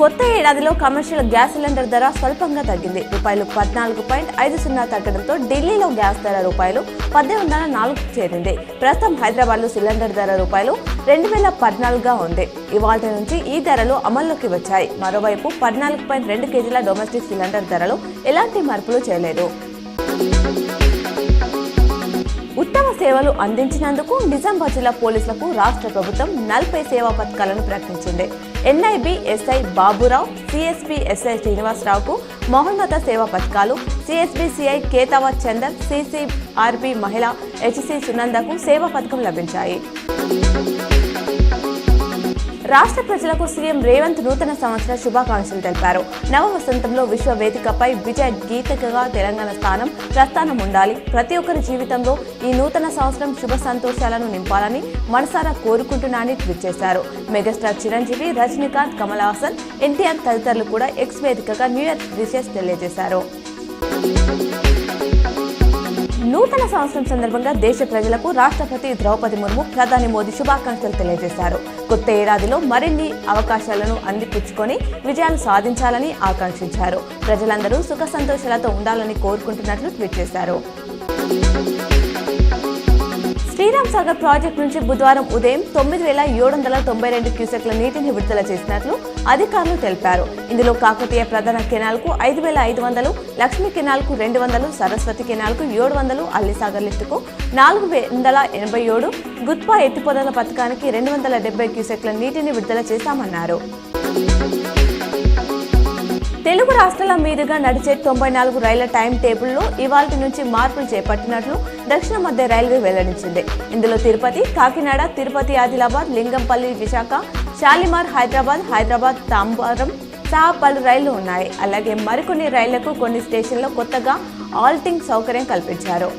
కొత్త ఏడాదిలో commercial gas cylinder ధర స్వల్పంగా తగ్గింది. రూపాయలు 14.50 తగ్గడంతో ఢిల్లీలో గ్యాస్ ధర రూపాయలు 1804 చేరింది. ప్రస్తుతం హైదరాబాద్లో సిలిండర్ ధర రూపాయలు 2014గా ఉంది. ఇవాల్టి నుంచి ఈ ధరలు అమల్లోకి వచ్చాయి. మరోవైపు 14.2 కేజీల డొమెస్టిక్ సిలిండర్ ధరలు ఎలాంటి మార్పులు చేయలేదు. ఉత్తమ సేవలు అందించినందుకు నిజామాబాద్ జిల్లా పోలీసులకు రాష్ట్ర ప్రభుత్వం 40 సేవా పథకాలను ప్రకటించింది. NIB SI Baburao, CSP SI శ్రీనివాసరావుకు మహోన్నత సేవా పథకాలు, CSB CI Ketavath Chandar, CCRB మహిళ హెచ్సి సునందకు సేవా పథకం లభించాయి. రాష్ట్ర ప్రజలకు సీఎం రేవంత్ నూతన సంవత్సర శుభాకాంక్షలు తెలిపారు. నవ వసంతంలో విశ్వ వేదికపై విజయ గీతగా తెలంగాణ ప్రస్థానం ఉండాలి. ప్రతి ఒక్కరి జీవితంలో ఈ నూతన సంవత్సరం శుభ సంతోషాలను నింపాలని మనసారా కోరుకుంటున్నానని ట్వీట్ చేశారు. మెగాస్టార్ చిరంజీవి, రజనీకాంత్, కమల్ హాసన్, ఎన్టీఆర్ తదితరులు కూడా ఎక్స్ వేదికగా న్యూ ఇయర్ విషెస్ తెలియజేశారు. నూతన సంవత్సరం సందర్భంగా దేశ ప్రజలకు రాష్ట్రపతి ద్రౌపది ముర్ము, ప్రధాని మోదీ శుభాకాంక్షలు తెలియజేశారు. కొత్త ఏడాదిలో మరిన్ని అవకాశాలను అందిపుచ్చుకొని విజయాలు సాధించాలని ఆకాంక్షించారు. ప్రజలందరూ సుఖ సంతోషాలతో ఉండాలని కోరుకుంటున్నట్లు ట్వీట్ చేశారు. శ్రీరామ్ సాగర్ ప్రాజెక్టు నుంచి బుధవారం ఉదయం 9,792 క్యూసెక్ల నీటిని విడుదల చేసినట్లు అధికారులు తెలిపారు. ఇందులో కాకతీయ ప్రధాన కెనాల్కు 5,500, లక్ష్మీ కెనాల్కు 200, సరస్వతి కెనాల్కు 700, అల్లిసాగర్ లిఫ్టుకు 487, గుత్పా ఎత్తిపోతల పథకానికి 270 క్యూసెక్ల నీటిని విడుదల చేశామన్నారు. తెలుగు రాష్ట్రాల మీదుగా నడిచే 94 రైళ్ల టైం టేబుల్లో ఇవాల్టి నుంచి మార్పులు చేపట్టినట్లు దక్షిణ మధ్య రైల్వే వెల్లడించింది. ఇందులో తిరుపతి, కాకినాడ, తిరుపతి, ఆదిలాబాద్, లింగంపల్లి, విశాఖ, షాలిమార్, హైదరాబాద్, తాంబరం సహా పలు రైళ్లు ఉన్నాయి. అలాగే మరికొన్ని రైళ్లకు కొన్ని స్టేషన్లో కొత్తగా ఆల్టింగ్ సౌకర్యం కల్పించారు.